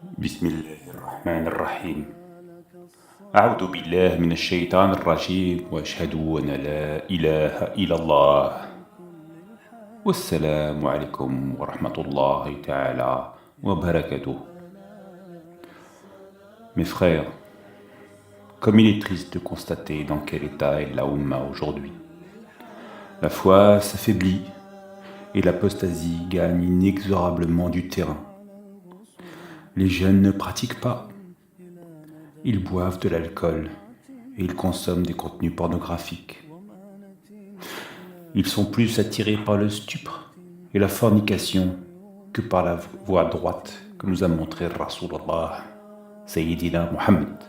بسم الله الرحمن الرحيم أعوذ بالله من الشيطان الرجيم وأشهد أن لا إله إلا الله والسلام عليكم ورحمة الله تعالى وبركاته. Mes frères, comme il est triste de constater dans quel état est la Oumma aujourd'hui. La foi s'affaiblit et l'apostasie gagne inexorablement du terrain. Les jeunes ne pratiquent pas. Ils boivent de l'alcool et ils consomment des contenus pornographiques. Ils sont plus attirés par le stupre et la fornication que par la voie droite que nous a montré Rasulullah, Sayyidina Muhammad,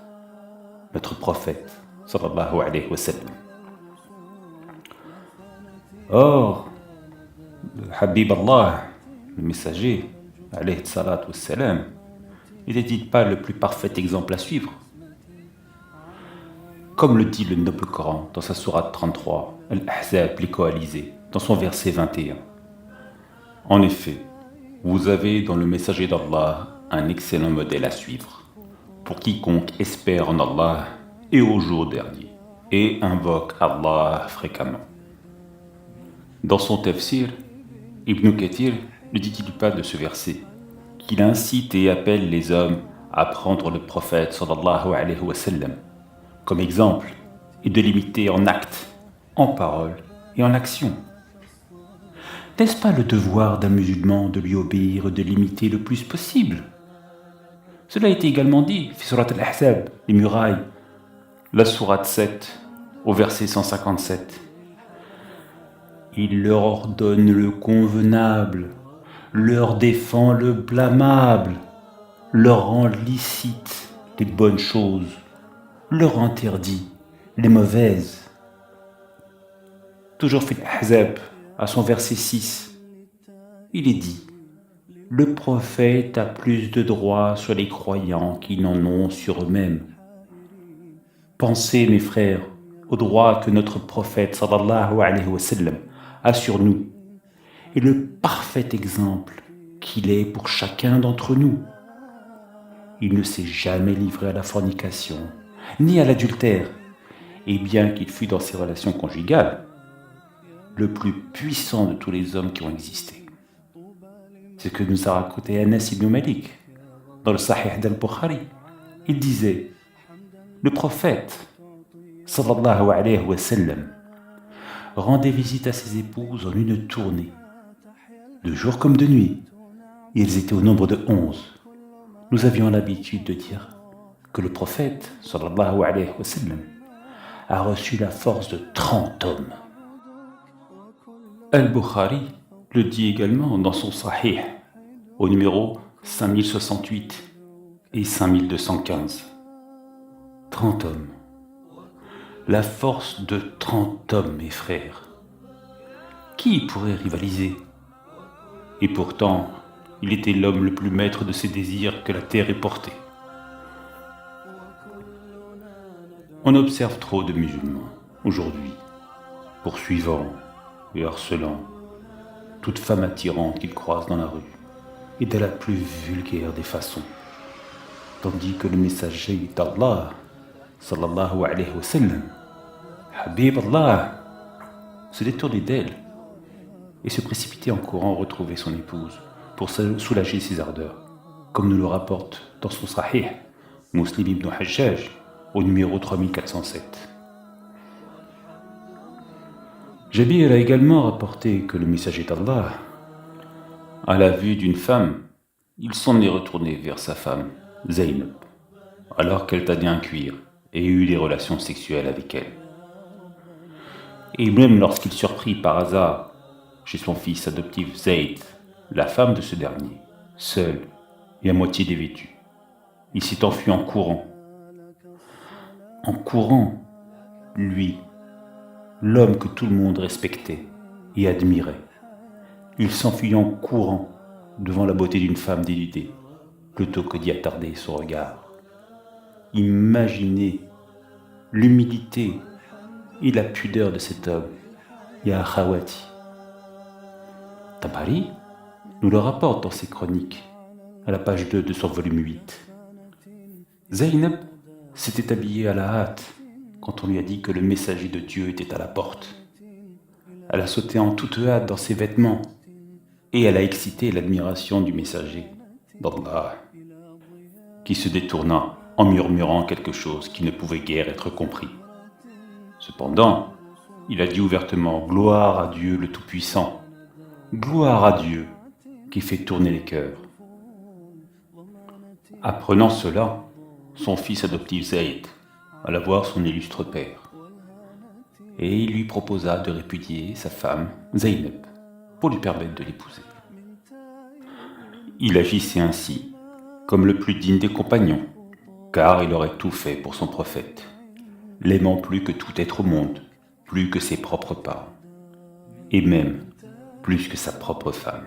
notre prophète, sallallahu alayhi wa sallam. Or, le Habib Allah, le messager, alayhi salatu wa salam, n'était-il pas le plus parfait exemple à suivre? Comme le dit le noble Coran dans sa sourate 33, Al-Ahzab, les coalisés, dans son verset 21. En effet, vous avez dans le messager d'Allah un excellent modèle à suivre, pour quiconque espère en Allah et au jour dernier, et invoque Allah fréquemment. Dans son tafsir, Ibn Kathir ne dit-il pas de ce verset qu'il incite et appelle les hommes à prendre le prophète sallallahu alayhi wa sallam comme exemple et de l'imiter en acte, en parole et en action. N'est-ce pas le devoir d'un musulman de lui obéir et de l'imiter le plus possible? Cela a été également dit, Surat al-Ahzab, les murailles, la sourate 7, au verset 157. Il leur ordonne le convenable, leur défend le blâmable, leur rend licite les bonnes choses, leur interdit les mauvaises. Toujours Fil Ahzab, à son verset 6, il est dit: le prophète a plus de droits sur les croyants qu'ils n'en ont sur eux-mêmes. Pensez, mes frères, aux droits que notre prophète sallallahu alayhi wa sallam a sur nous et le parfait exemple qu'il est pour chacun d'entre nous. Il ne s'est jamais livré à la fornication, ni à l'adultère, et bien qu'il fût dans ses relations conjugales, le plus puissant de tous les hommes qui ont existé. C'est ce que nous a raconté Anas ibn Malik dans le Sahih d'Al-Bukhari. Il disait: le prophète, sallallahu alayhi wa sallam, rendait visite à ses épouses en une tournée, de jour comme de nuit, et elles étaient au nombre de 11. Nous avions l'habitude de dire que le prophète, sallallahu alayhi wa sallam, a reçu la force de 30 hommes. Al-Bukhari le dit également dans son Sahih, au numéro 5068 et 5215. 30 hommes. La force de 30 hommes, mes frères. Qui pourrait rivaliser? Et pourtant, il était l'homme le plus maître de ses désirs que la terre ait porté. On observe trop de musulmans aujourd'hui, poursuivant et harcelant toute femme attirante qu'ils croisent dans la rue, et de la plus vulgaire des façons, tandis que le messager d'Allah, sallallahu alayhi wa sallam, Habib Allah, se détournait d'elle et se précipitait en courant retrouver son épouse pour soulager ses ardeurs, comme nous le rapporte dans son Sahih Muslim ibn Hajjaj au numéro 3407. Jabir a également rapporté que le messager d'Allah, à la vue d'une femme, il s'en est retourné vers sa femme, Zaynab, alors qu'elle tannait un cuir et eut des relations sexuelles avec elle. Et même lorsqu'il surprit par hasard chez son fils adoptif Zayd, la femme de ce dernier, seule et à moitié dévêtue, il s'est enfui en courant. En courant, lui, l'homme que tout le monde respectait et admirait, il s'enfuit en courant devant la beauté d'une femme dénudée, plutôt que d'y attarder son regard. Imaginez l'humilité et la pudeur de cet homme, Ya Khawati. Tabari nous le rapporte dans ses chroniques à la page 2 de son volume 8. Zaynab s'était habillée à la hâte quand on lui a dit que le messager de Dieu était à la porte. Elle a sauté en toute hâte dans ses vêtements et elle a excité l'admiration du messager d'Allah, qui se détourna en murmurant quelque chose qui ne pouvait guère être compris. Cependant, il a dit ouvertement « Gloire à Dieu le Tout-Puissant, gloire à Dieu qui fait tourner les cœurs ». Apprenant cela, son fils adoptif Zayd alla voir son illustre père, et il lui proposa de répudier sa femme Zaynab pour lui permettre de l'épouser. Il agissait ainsi comme le plus digne des compagnons, car il aurait tout fait pour son prophète, l'aimant plus que tout être au monde, plus que ses propres parents, et même plus que sa propre femme.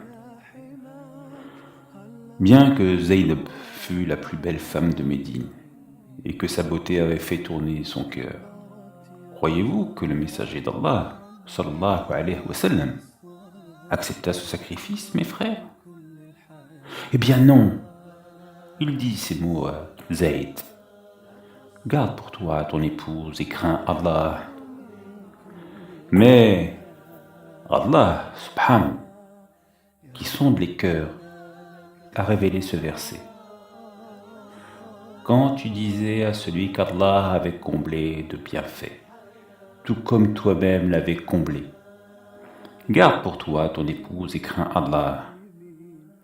Bien que Zaynab fût la plus belle femme de Médine, et que sa beauté avait fait tourner son cœur, croyez-vous que le messager d'Allah, sallallahu alayhi wa sallam, accepta ce sacrifice, mes frères? Eh bien non. Il dit ces mots à Zayd. Garde pour toi ton épouse et crains Allah. Mais Allah, subhanahu, qui sonde les cœurs, a révélé ce verset. Quand tu disais à celui qu'Allah avait comblé de bienfaits, tout comme toi-même l'avais comblé, garde pour toi ton épouse et crains Allah.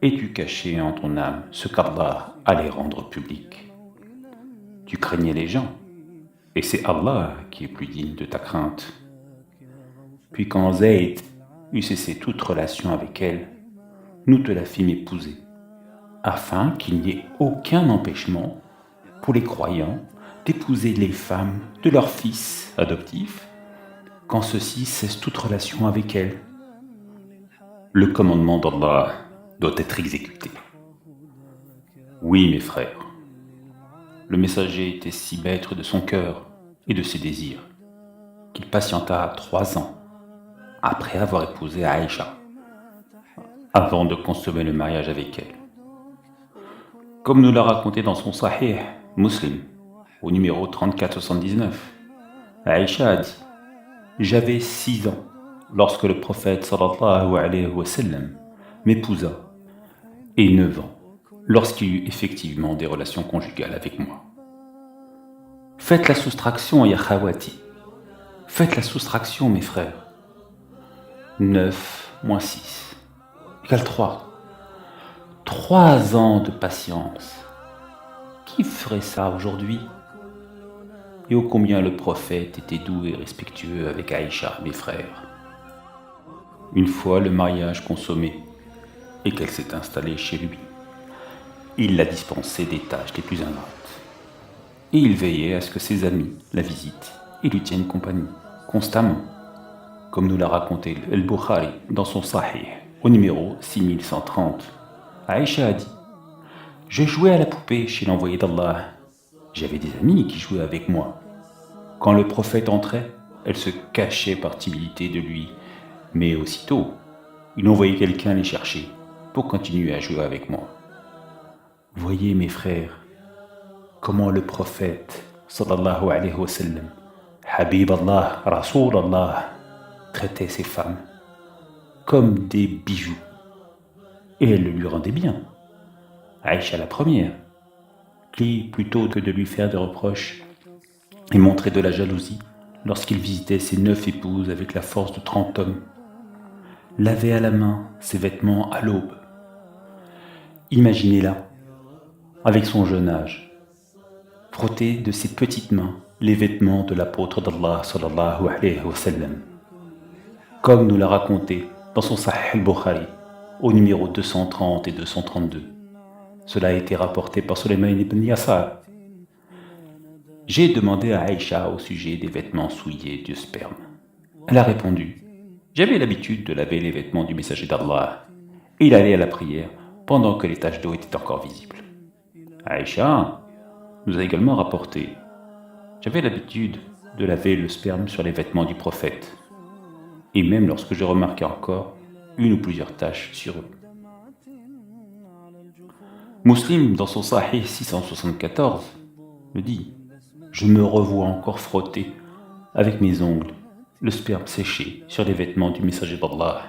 Et-tu caché en ton âme ce qu'Allah allait rendre public? Tu craignais les gens, et c'est Allah qui est plus digne de ta crainte. Puis quand Zayd eut cessé toute relation avec elle, nous te la fîmes épouser, afin qu'il n'y ait aucun empêchement pour les croyants d'épouser les femmes de leurs fils adoptifs quand ceux-ci cessent toute relation avec elles. Le commandement d'Allah doit être exécuté. Oui, mes frères, le messager était si maître de son cœur et de ses désirs qu'il patienta 3 ans après avoir épousé Aïcha, avant de consommer le mariage avec elle. Comme nous l'a raconté dans son Sahih Muslim, au numéro 3479, Aïcha a dit « J'avais 6 ans lorsque le prophète sallallahu alayhi wa sallam m'épousa, et 9 ans lorsqu'il eut effectivement des relations conjugales avec moi. » Faites la soustraction, ya khawati. Faites la soustraction, mes frères. 9 moins 6 égale 3. 3 ans de patience. Qui ferait ça aujourd'hui? Et ô combien le prophète était doux et respectueux avec Aïcha, mes frères. Une fois le mariage consommé et qu'elle s'est installée chez lui, il la dispensait des tâches les plus ingrates. Et il veillait à ce que ses amis la visitent et lui tiennent compagnie, constamment, comme nous l'a raconté Al-Bukhari dans son Sahih, au numéro 6130. Aïcha a dit « Je jouais à la poupée chez l'envoyé d'Allah. J'avais des amis qui jouaient avec moi. Quand le prophète entrait, elle se cachait par timidité de lui, mais aussitôt, il envoyait quelqu'un les chercher pour continuer à jouer avec moi. » Voyez, mes frères, comment le prophète, sallallahu alayhi wa sallam, Habib Allah, Rasoul Allah, traitait ses femmes comme des bijoux. Et elle le lui rendait bien. Aïcha la première, qui, plutôt que de lui faire des reproches et montrer de la jalousie lorsqu'il visitait ses 9 épouses avec la force de 30 hommes, lavait à la main ses vêtements à l'aube. Imaginez-la, avec son jeune âge, frotter de ses petites mains les vêtements de l'apôtre d'Allah sallallahu alayhi wa sallam, comme nous l'a raconté dans son Sahih al-Bukhari, au numéro 230 et 232. Cela a été rapporté par Sulayman ibn Yasar. J'ai demandé à Aïcha au sujet des vêtements souillés de sperme. Elle a répondu « J'avais l'habitude de laver les vêtements du messager d'Allah, et il allait à la prière pendant que les taches d'eau étaient encore visibles. » Aïcha nous a également rapporté « J'avais l'habitude de laver le sperme sur les vêtements du prophète, et même lorsque je remarquais encore une ou plusieurs taches sur eux. » Muslim, dans son Sahih 674, me dit « Je me revois encore frotter avec mes ongles le sperme séché sur les vêtements du messager d'Allah. »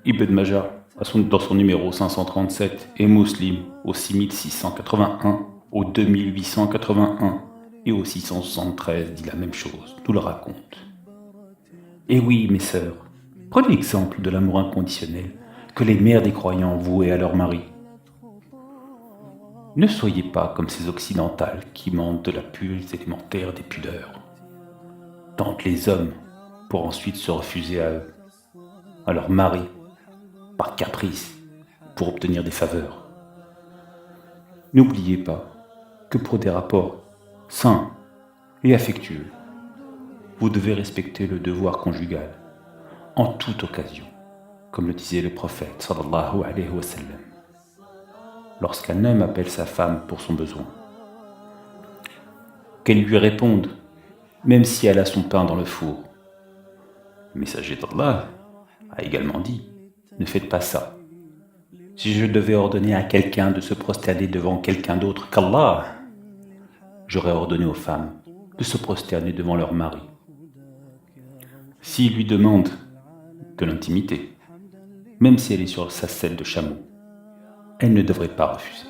Ibn Majah, dans son numéro 537, et Muslim au 6681, au 2881 et au 673 dit la même chose, nous le raconte. Et oui, mes sœurs, prenez l'exemple de l'amour inconditionnel que les mères des croyants vouaient à leur mari. Ne soyez pas comme ces occidentales qui mentent de la pulse élémentaire des pudeurs, tentent les hommes pour ensuite se refuser à eux, à leur mari, par caprice, pour obtenir des faveurs. N'oubliez pas que pour des rapports sains et affectueux, vous devez respecter le devoir conjugal en toute occasion, comme le disait le prophète sallallahu alayhi wa sallam. Lorsqu'un homme appelle sa femme pour son besoin, qu'elle lui réponde, même si elle a son pain dans le four. Le messager d'Allah a également dit, ne faites pas ça. Si je devais ordonner à quelqu'un de se prosterner devant quelqu'un d'autre qu'Allah, j'aurais ordonné aux femmes de se prosterner devant leur mari. S'il lui demande de l'intimité, même si elle est sur sa selle de chameau, elle ne devrait pas refuser.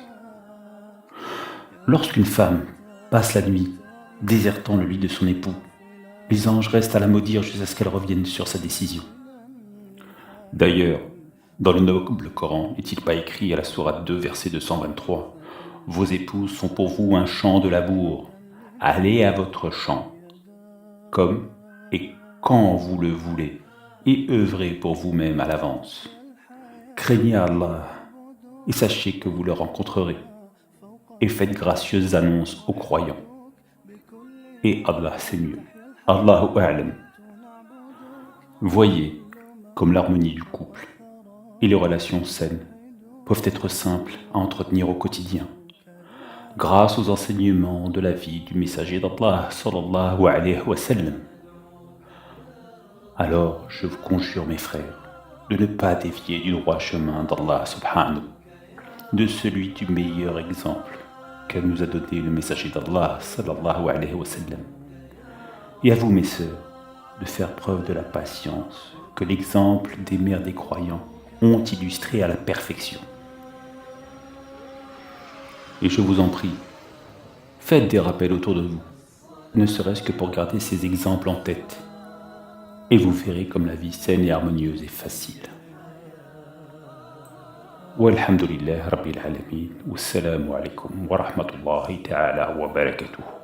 Lorsqu'une femme passe la nuit désertant le lit de son époux, les anges restent à la maudire jusqu'à ce qu'elle revienne sur sa décision. D'ailleurs, dans le noble Coran, n'est-il pas écrit à la sourate 2, verset 223, « Vos épouses sont pour vous un champ de labour, allez à votre champ, comme et quand vous le voulez, et œuvrez pour vous-même à l'avance. Craignez Allah, et sachez que vous le rencontrerez, et faites gracieuses annonces aux croyants. Et Allah c'est mieux. Allahu a'lam. » Voyez comme l'harmonie du couple et les relations saines peuvent être simples à entretenir au quotidien, grâce aux enseignements de la vie du messager d'Allah sallallahu alayhi wa sallam. Alors je vous conjure mes frères de ne pas dévier du droit chemin d'Allah subhanahu, de celui du meilleur exemple qu'elle nous a donné le messager d'Allah sallallahu alayhi wa sallam. Et à vous mes sœurs, de faire preuve de la patience que l'exemple des mères des croyants ont illustré à la perfection. Et je vous en prie, faites des rappels autour de vous, ne serait-ce que pour garder ces exemples en tête, et vous verrez comme la vie saine et harmonieuse est facile. Walhamdulillah Rabbil Alamin, wassalamu alaikum wa rahmatullahi ta'ala wa barakatuh.